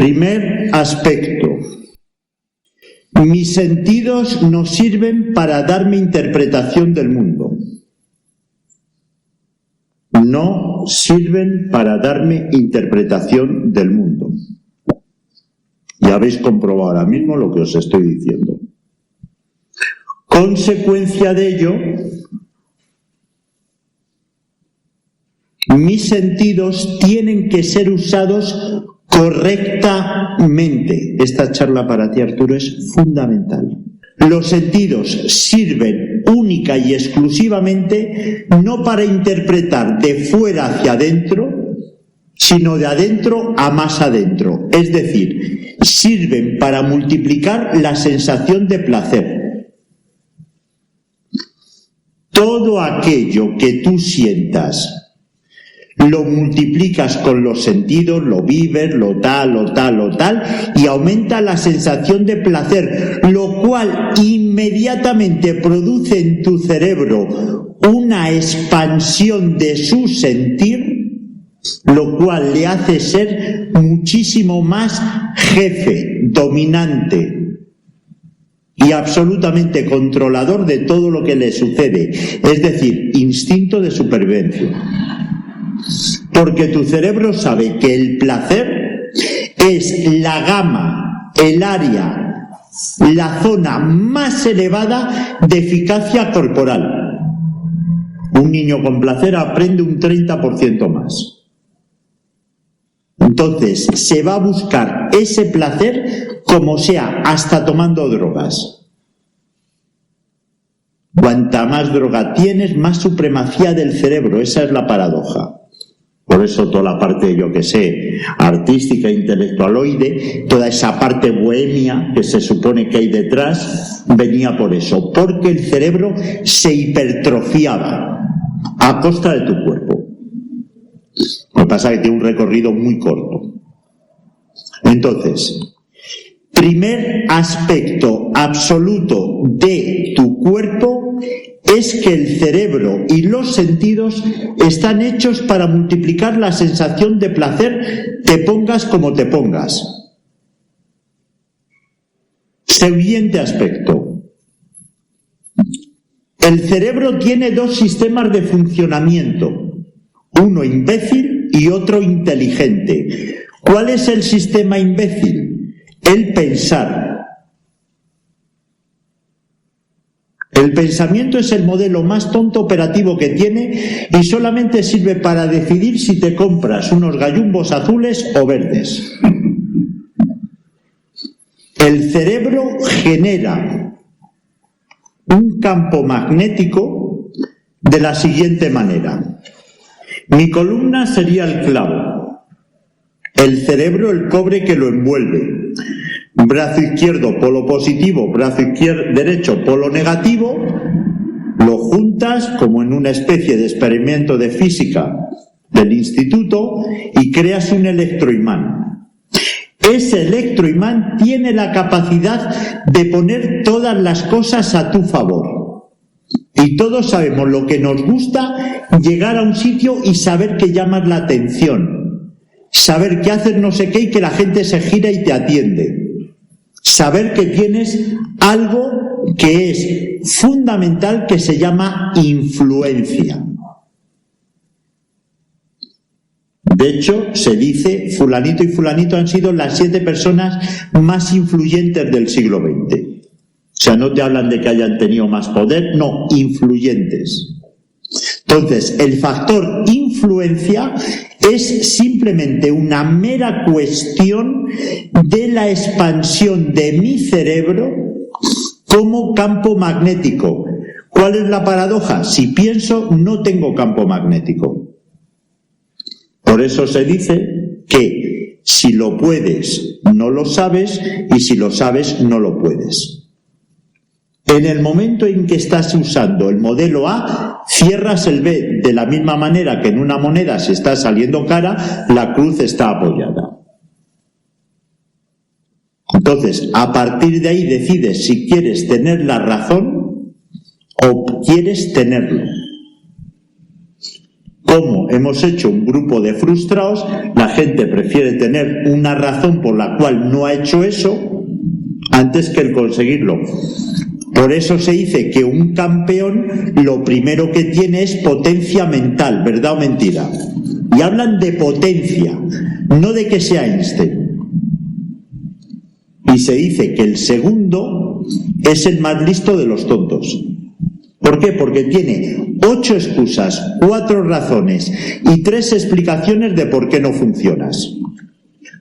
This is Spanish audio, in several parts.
Primer aspecto. Mis sentidos no sirven para darme interpretación del mundo. No sirven para darme interpretación del mundo. Ya habéis comprobado ahora mismo lo que os estoy diciendo. Consecuencia de ello, mis sentidos tienen que ser usados correctamente. Esta charla para ti, Arturo, es fundamental. Los sentidos sirven única y exclusivamente no para interpretar de fuera hacia adentro, sino de adentro a más adentro. Es decir, sirven para multiplicar la sensación de placer. Todo aquello que tú sientas lo multiplicas con los sentidos, lo vives, lo tal, y aumenta la sensación de placer, lo cual inmediatamente produce en tu cerebro una expansión de su sentir, lo cual le hace ser muchísimo más jefe, dominante y absolutamente controlador de todo lo que le sucede, es decir, instinto de supervivencia. Porque tu cerebro sabe que el placer es la gama, el área, la zona más elevada de eficacia corporal. Un niño con placer aprende un 30% más. Entonces, se va a buscar ese placer como sea, hasta tomando drogas. Cuanta más droga tienes, más supremacía del cerebro. Esa es la paradoja. Por eso toda la parte, yo que sé, artística, intelectualoide, toda esa parte bohemia que se supone que hay detrás, venía por eso. Porque el cerebro se hipertrofiaba a costa de tu cuerpo. Lo que pasa es que tiene un recorrido muy corto. Entonces, primer aspecto absoluto de tu cuerpo es que el cerebro y los sentidos están hechos para multiplicar la sensación de placer, te pongas como te pongas. Siguiente aspecto. El cerebro tiene dos sistemas de funcionamiento, uno imbécil y otro inteligente. ¿Cuál es el sistema imbécil? El pensar. El pensamiento es el modelo más tonto operativo que tiene y solamente sirve para decidir si te compras unos gallumbos azules o verdes. El cerebro genera un campo magnético de la siguiente manera. Mi columna sería el clavo, el cerebro el cobre que lo envuelve. Brazo izquierdo, polo positivo, brazo derecho, polo negativo, lo juntas como en una especie de experimento de física del instituto y creas un electroimán. Ese electroimán tiene la capacidad de poner todas las cosas a tu favor. Y todos sabemos lo que nos gusta, llegar a un sitio y saber que llamas la atención, saber que haces no sé qué y que la gente se gira y te atiende. Saber que tienes algo que es fundamental, que se llama influencia. De hecho, se dice, fulanito y fulanito han sido las 7 personas más influyentes del siglo XX. O sea, no te hablan de que hayan tenido más poder, no, influyentes. Entonces, el factor influencia es simplemente una mera cuestión de la expansión de mi cerebro como campo magnético. ¿Cuál es la paradoja? Si pienso, no tengo campo magnético. Por eso se dice que si lo puedes, no lo sabes, y si lo sabes, no lo puedes. En el momento en que estás usando el modelo A, cierras el B, de la misma manera que en una moneda si está saliendo cara, la cruz está apoyada. Entonces, a partir de ahí decides si quieres tener la razón o quieres tenerlo. Como hemos hecho un grupo de frustrados, la gente prefiere tener una razón por la cual no ha hecho eso antes que el conseguirlo. Por eso se dice que un campeón lo primero que tiene es potencia mental, ¿verdad o mentira? Y hablan de potencia, no de que sea Einstein. Y se dice que el segundo es el más listo de los tontos. ¿Por qué? Porque tiene 8 excusas, 4 razones y 3 explicaciones de por qué no funcionas.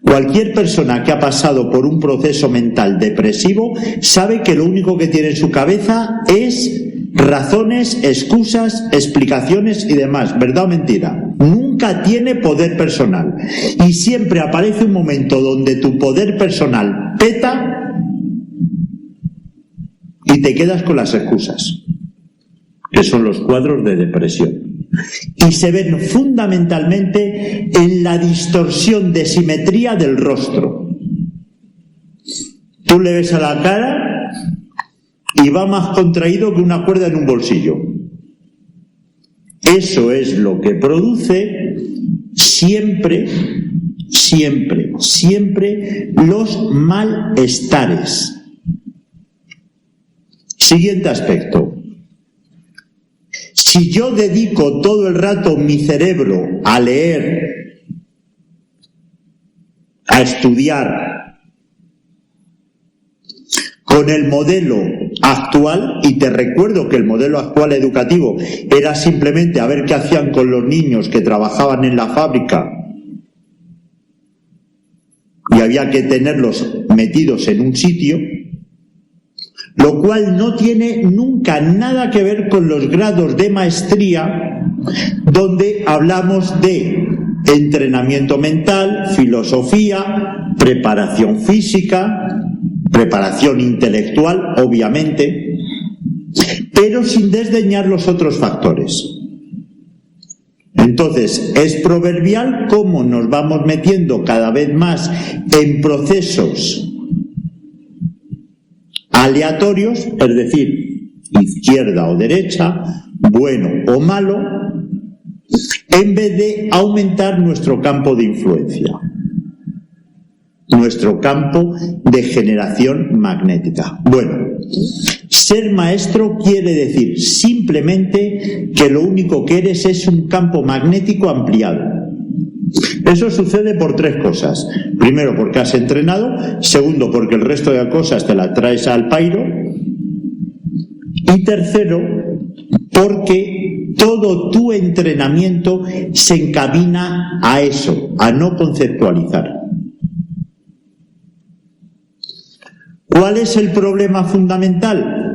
Cualquier persona que ha pasado por un proceso mental depresivo sabe que lo único que tiene en su cabeza es razones, excusas, explicaciones y demás, ¿verdad o mentira? Nunca tiene poder personal y siempre aparece un momento donde tu poder personal peta y te quedas con las excusas, que son los cuadros de depresión. Y se ven fundamentalmente en la distorsión de simetría del rostro. Tú le ves a la cara y va más contraído que una cuerda en un bolsillo. Eso es lo que produce siempre los malestares. Siguiente aspecto. Si yo dedico todo el rato mi cerebro a leer, a estudiar con el modelo actual, y te recuerdo que el modelo actual educativo era simplemente a ver qué hacían con los niños que trabajaban en la fábrica y había que tenerlos metidos en un sitio, lo cual no tiene nunca nada que ver con los grados de maestría donde hablamos de entrenamiento mental, filosofía, preparación física, preparación intelectual, obviamente, pero sin desdeñar los otros factores. Entonces, es proverbial cómo nos vamos metiendo cada vez más en procesos aleatorios, es decir, izquierda o derecha, bueno o malo, en vez de aumentar nuestro campo de influencia, nuestro campo de generación magnética. Bueno, ser maestro quiere decir simplemente que lo único que eres es un campo magnético ampliado. Eso sucede por 3 cosas. Primero, porque has entrenado. Segundo, porque el resto de cosas te las traes al pairo. Y tercero, porque todo tu entrenamiento se encamina a eso, a no conceptualizar. ¿Cuál es el problema fundamental?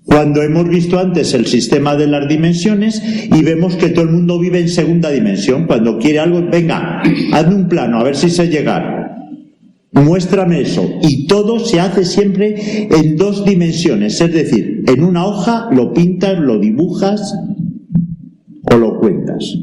Cuando hemos visto antes el sistema de las dimensiones y vemos que todo el mundo vive en segunda dimensión. Cuando quiere algo, venga, hazme un plano, a ver si sé llegar. Muéstrame eso. Y todo se hace siempre en 2 dimensiones. Es decir, en una hoja lo pintas, lo dibujas o lo cuentas.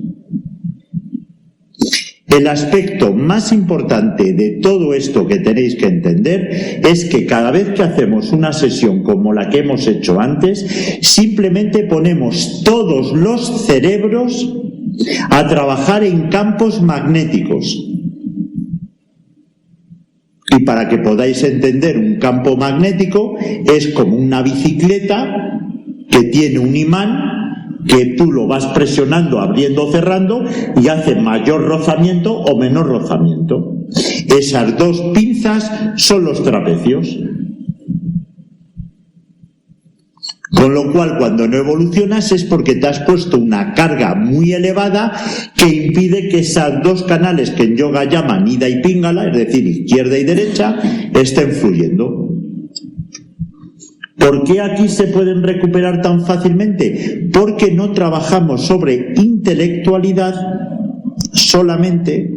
El aspecto más importante de todo esto que tenéis que entender es que cada vez que hacemos una sesión como la que hemos hecho antes, simplemente ponemos todos los cerebros a trabajar en campos magnéticos. Y para que podáis entender un campo magnético, es como una bicicleta que tiene un imán que tú lo vas presionando, abriendo o cerrando y hace mayor rozamiento o menor rozamiento. Esas 2 pinzas son los trapecios. Con lo cual, cuando no evolucionas es porque te has puesto una carga muy elevada que impide que esos 2 canales que en yoga llaman Ida y Pingala, es decir, izquierda y derecha, estén fluyendo. ¿Por qué aquí se pueden recuperar tan fácilmente? Porque no trabajamos sobre intelectualidad solamente,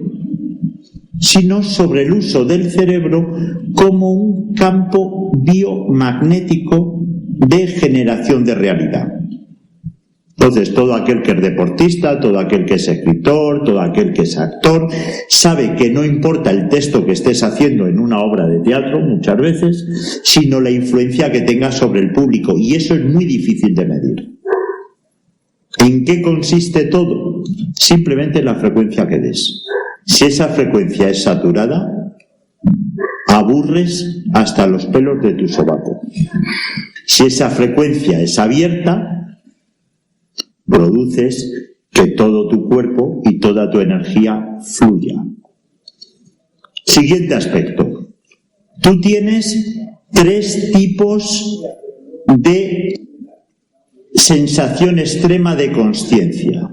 sino sobre el uso del cerebro como un campo biomagnético de generación de realidad. Entonces, todo aquel que es deportista, todo aquel que es escritor, todo aquel que es actor, sabe que no importa el texto que estés haciendo en una obra de teatro, muchas veces, sino la influencia que tenga sobre el público, y eso es muy difícil de medir. ¿En qué consiste todo? Simplemente en la frecuencia que des. Si esa frecuencia es saturada, aburres hasta los pelos de tu sobaco. Si esa frecuencia es abierta, produces que todo tu cuerpo y toda tu energía fluya. Siguiente aspecto. Tú tienes 3 tipos de sensación extrema de consciencia.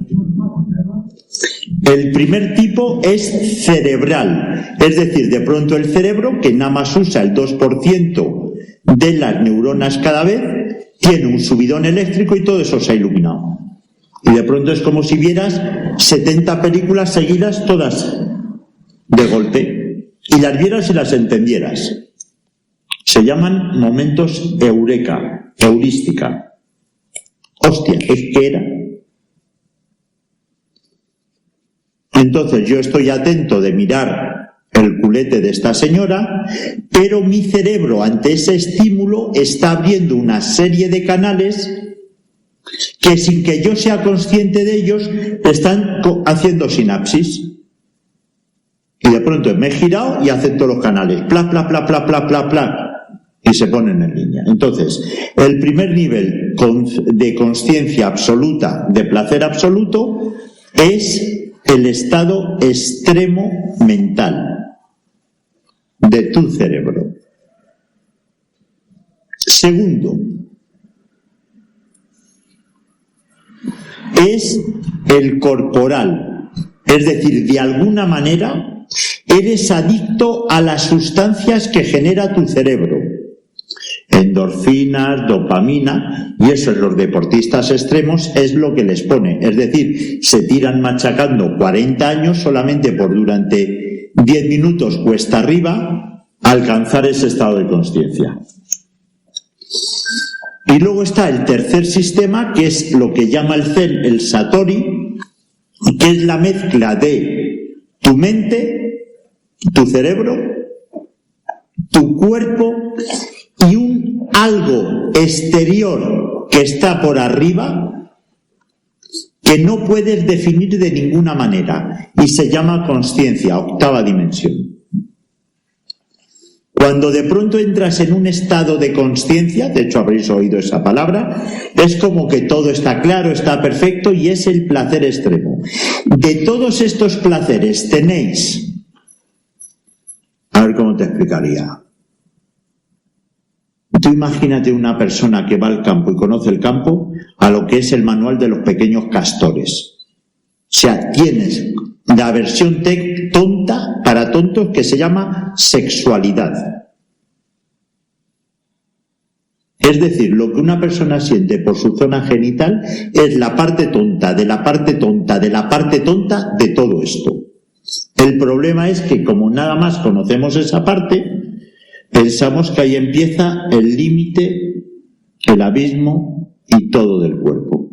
El primer tipo es cerebral, es decir, de pronto el cerebro, que nada más usa el 2% de las neuronas cada vez, tiene un subidón eléctrico y todo eso se ha iluminado. Y de pronto es como si vieras 70 películas seguidas, todas de golpe, y las vieras y las entendieras. Se llaman momentos eureka, heurística. Hostia, ¿es que era? Entonces yo estoy atento de mirar el culete de esta señora, pero mi cerebro ante ese estímulo está abriendo una serie de canales que sin que yo sea consciente de ellos están haciendo sinapsis. Y de pronto me he girado y hacen todos los canales, pla, pla, pla, pla, pla, pla, pla, y se ponen en línea. Entonces, el primer nivel de consciencia absoluta, de placer absoluto, es el estado extremo mental de tu cerebro. Segundo, es el corporal, es decir, de alguna manera eres adicto a las sustancias que genera tu cerebro, endorfinas, dopamina, y eso en los deportistas extremos es lo que les pone, es decir, se tiran machacando 40 años solamente por durante 10 minutos cuesta arriba alcanzar ese estado de consciencia. Y luego está el tercer sistema, que es lo que llama el Zen el Satori, que es la mezcla de tu mente, tu cerebro, tu cuerpo y un algo exterior que está por arriba que no puedes definir de ninguna manera y se llama consciencia, octava dimensión. Cuando de pronto entras en un estado de consciencia, de hecho habréis oído esa palabra, es como que todo está claro, está perfecto y es el placer extremo. De todos estos placeres tenéis, a ver cómo te explicaría. Tú imagínate una persona que va al campo y conoce el campo a lo que es el manual de los pequeños castores. O sea, tienes la versión tonta para tontos que se llama sexualidad. Es decir, lo que una persona siente por su zona genital es la parte tonta de la parte tonta de la parte tonta de todo esto. El problema es que como nada más conocemos esa parte, pensamos que ahí empieza el límite, el abismo y todo del cuerpo.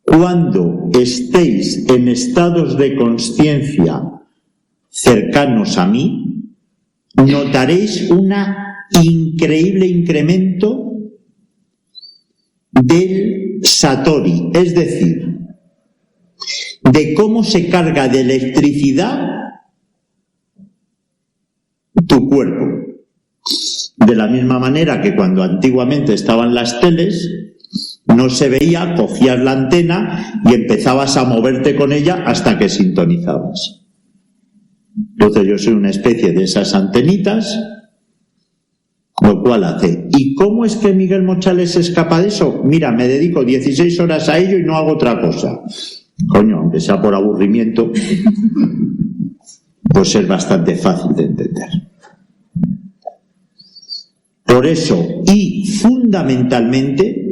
Cuando estéis en estados de consciencia cercanos a mí, notaréis un increíble incremento del Satori, es decir, de cómo se carga de electricidad tu cuerpo. De la misma manera que cuando antiguamente estaban las teles, no se veía, cogías la antena y empezabas a moverte con ella hasta que sintonizabas. Entonces yo soy una especie de esas antenitas, lo cual hace. ¿Y cómo es que Miguel Mochales se escapa de eso? Mira, me dedico 16 horas a ello y no hago otra cosa. Coño, aunque sea por aburrimiento, pues es bastante fácil de entender. Por eso, y fundamentalmente,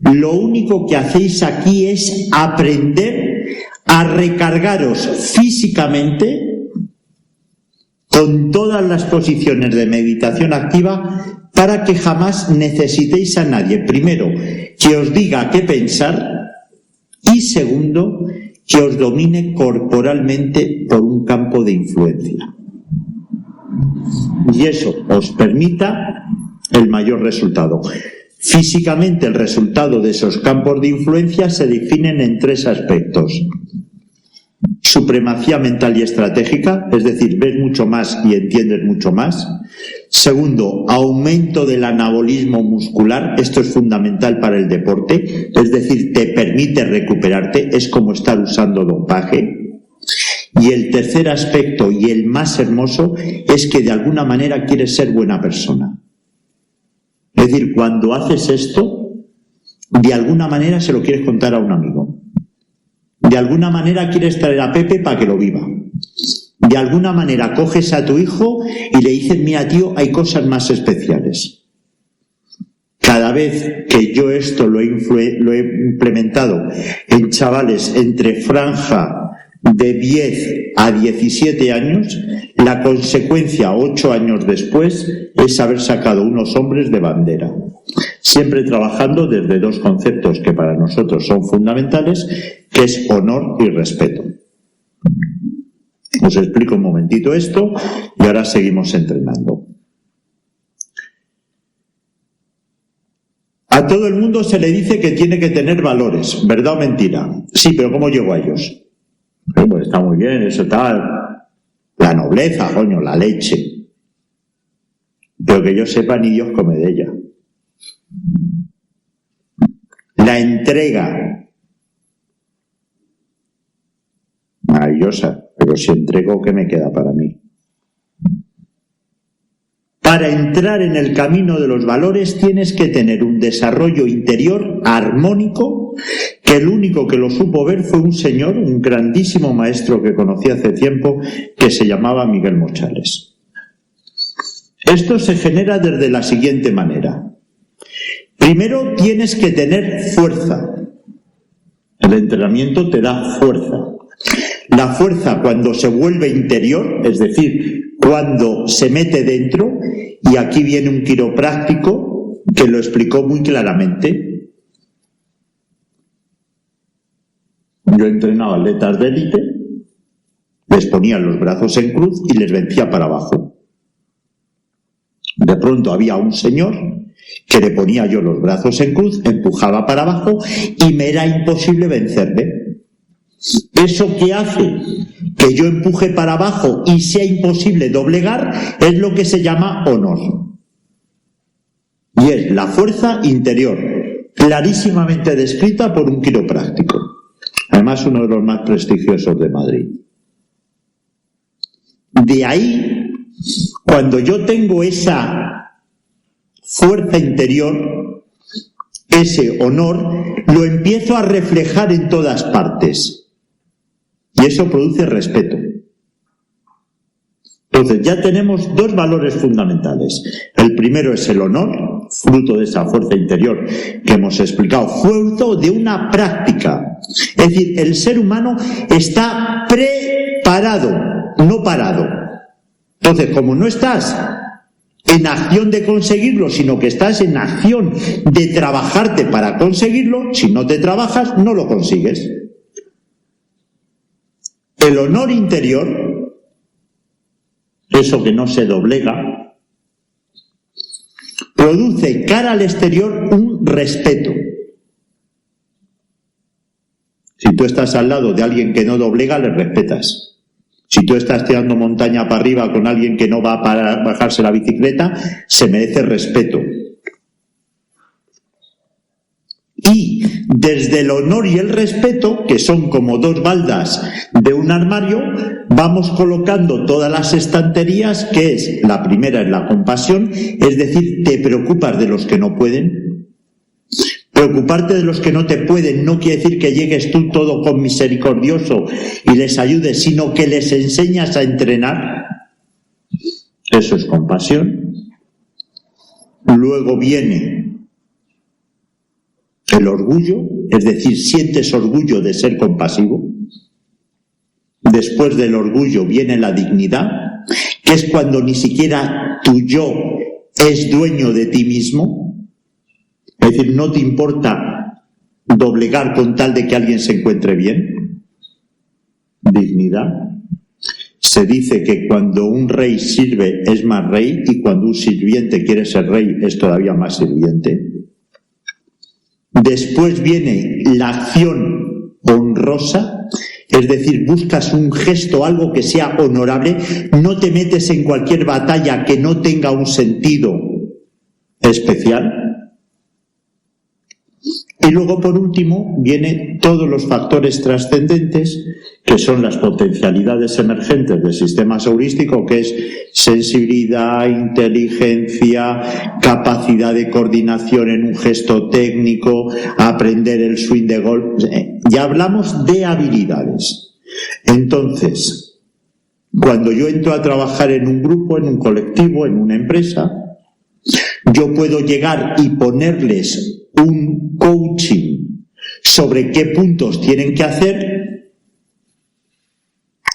lo único que hacéis aquí es aprender a recargaros físicamente con todas las posiciones de meditación activa para que jamás necesitéis a nadie, primero, que os diga qué pensar y segundo, que os domine corporalmente por un campo de influencia. Y eso os permita el mayor resultado. Físicamente, el resultado de esos campos de influencia se definen en 3 aspectos. Supremacía mental y estratégica, es decir, ves mucho más y entiendes mucho más. Segundo, aumento del anabolismo muscular, esto es fundamental para el deporte, es decir, te permite recuperarte, es como estar usando dopaje. Y el tercer aspecto, y el más hermoso, es que de alguna manera quieres ser buena persona. Es decir, cuando haces esto, de alguna manera se lo quieres contar a un amigo. De alguna manera quieres traer a Pepe para que lo viva. De alguna manera coges a tu hijo y le dices, mira tío, hay cosas más especiales. Cada vez que yo esto lo he implementado en chavales entre franja de 10 a 17 años, la consecuencia 8 años después es haber sacado unos hombres de bandera. Siempre trabajando desde 2 conceptos que para nosotros son fundamentales, que es honor y respeto. Os explico un momentito esto y ahora seguimos entrenando. A todo el mundo se le dice que tiene que tener valores, ¿verdad o mentira? Sí, pero ¿cómo llego a ellos? Pues está muy bien, eso tal. La nobleza, coño, la leche. Pero que yo sepa, ni Dios come de ella. La entrega. Maravillosa, pero si entrego, ¿qué me queda para mí? Para entrar en el camino de los valores tienes que tener un desarrollo interior armónico, que el único que lo supo ver fue un señor, un grandísimo maestro que conocí hace tiempo, que se llamaba Miguel Mochales. Esto se genera desde la siguiente manera. Primero tienes que tener fuerza. El entrenamiento te da fuerza. La fuerza cuando se vuelve interior, es decir, cuando se mete dentro, y aquí viene un quiropráctico que lo explicó muy claramente. Yo entrenaba atletas de élite, les ponía los brazos en cruz y les vencía para abajo. De pronto había un señor que le ponía yo los brazos en cruz, empujaba para abajo y me era imposible vencerle. Eso que hace que yo empuje para abajo y sea imposible doblegar es lo que se llama honor. Y es la fuerza interior, clarísimamente descrita por un quiropráctico. Además, uno de los más prestigiosos de Madrid. De ahí, cuando yo tengo esa fuerza interior, ese honor, lo empiezo a reflejar en todas partes. Y eso produce respeto. Entonces ya tenemos 2 valores fundamentales. El primero es el honor, fruto de esa fuerza interior que hemos explicado, fruto de una práctica. Es decir, el ser humano está preparado, no parado. Entonces, como no estás en acción de conseguirlo, sino que estás en acción de trabajarte para conseguirlo, si no te trabajas, no lo consigues. El honor interior, eso que no se doblega, produce cara al exterior un respeto. Si tú estás al lado de alguien que no doblega, le respetas. Si tú estás tirando montaña para arriba con alguien que no va para bajarse la bicicleta, se merece respeto. Y desde el honor y el respeto, que son como 2 baldas de un armario, vamos colocando todas las estanterías, que es, la primera es la compasión, es decir, te preocupas de los que no pueden. Preocuparte de los que no te pueden no quiere decir que llegues tú todo con misericordioso y les ayudes, sino que les enseñas a entrenar. Eso es compasión. Luego viene el orgullo, es decir, sientes orgullo de ser compasivo. Después del orgullo viene la dignidad, que es cuando ni siquiera tu yo es dueño de ti mismo. Es decir, no te importa doblegar con tal de que alguien se encuentre bien. Dignidad. Se dice que cuando un rey sirve es más rey y cuando un sirviente quiere ser rey es todavía más sirviente. Después viene la acción honrosa, es decir, buscas un gesto, algo que sea honorable, no te metes en cualquier batalla que no tenga un sentido especial. Y luego, por último, vienen todos los factores trascendentes, que son las potencialidades emergentes del sistema heurístico, que es sensibilidad, inteligencia, capacidad de coordinación en un gesto técnico, aprender el swing de golf. Ya hablamos de habilidades. Entonces, cuando yo entro a trabajar en un grupo, en un colectivo, en una empresa, yo puedo llegar y ponerles un coaching sobre qué puntos tienen que hacer,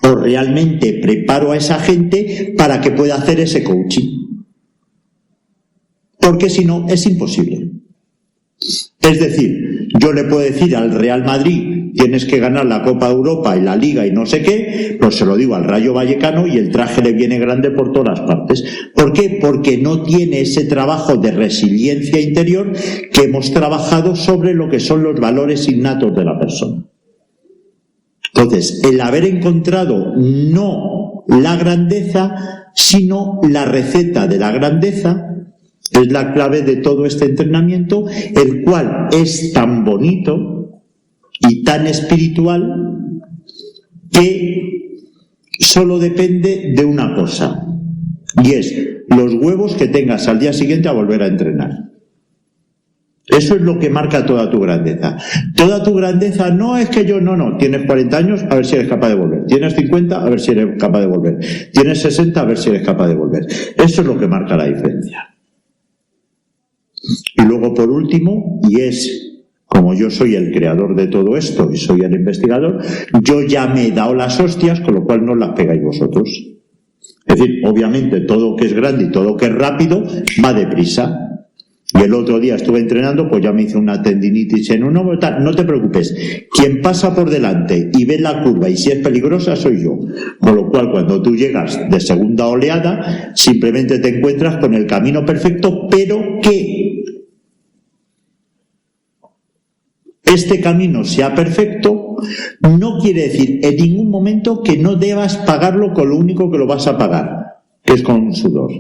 o realmente preparo a esa gente para que pueda hacer ese coaching, porque si no es imposible. Es decir, yo le puedo decir al Real Madrid: tienes que ganar la Copa de Europa y la Liga y no sé qué, pues se lo digo al Rayo Vallecano y el traje le viene grande por todas las partes. ¿Por qué? Porque no tiene ese trabajo de resiliencia interior que hemos trabajado sobre lo que son los valores innatos de la persona. Entonces, el haber encontrado no la grandeza, sino la receta de la grandeza, es la clave de todo este entrenamiento, el cual es tan bonito y tan espiritual que solo depende de una cosa, y es los huevos que tengas al día siguiente a volver a entrenar. Eso es lo que marca toda tu grandeza. Toda tu grandeza no es que yo, no, tienes 40 años, a ver si eres capaz de volver. Tienes 50, a ver si eres capaz de volver. Tienes 60, a ver si eres capaz de volver. Eso es lo que marca la diferencia. Y luego, por último, y es, como yo soy el creador de todo esto y soy el investigador, yo ya me he dado las hostias, con lo cual no las pegáis vosotros. Es decir, obviamente todo lo que es grande y todo lo que es rápido va deprisa. Y el otro día estuve entrenando, pues ya me hice una tendinitis en un hombro, tal. No te preocupes, quien pasa por delante y ve la curva y si es peligrosa soy yo. Con lo cual, cuando tú llegas de segunda oleada, simplemente te encuentras con el camino perfecto, pero que este camino sea perfecto no quiere decir en ningún momento que no debas pagarlo con lo único que lo vas a pagar, que es con un sudor.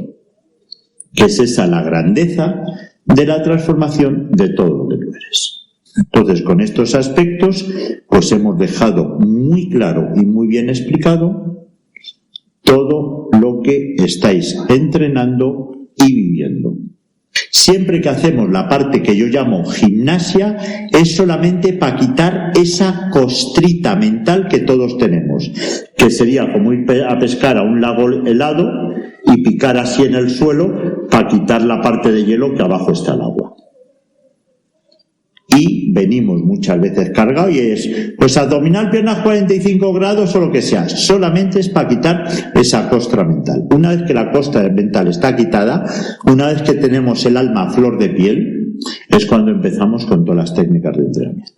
Que es esa la grandeza de la transformación de todo lo que tú eres. Entonces, con estos aspectos, pues hemos dejado muy claro y muy bien explicado todo lo que estáis entrenando y viviendo. Siempre que hacemos la parte que yo llamo gimnasia, es solamente para quitar esa costrita mental que todos tenemos, que sería como ir a pescar a un lago helado y picar así en el suelo para quitar la parte de hielo que abajo está el agua. Y venimos muchas veces cargados y es, pues abdominal, piernas 45 grados o lo que sea. Solamente es para quitar esa costra mental. Una vez que la costra mental está quitada, una vez que tenemos el alma a flor de piel, es cuando empezamos con todas las técnicas de entrenamiento.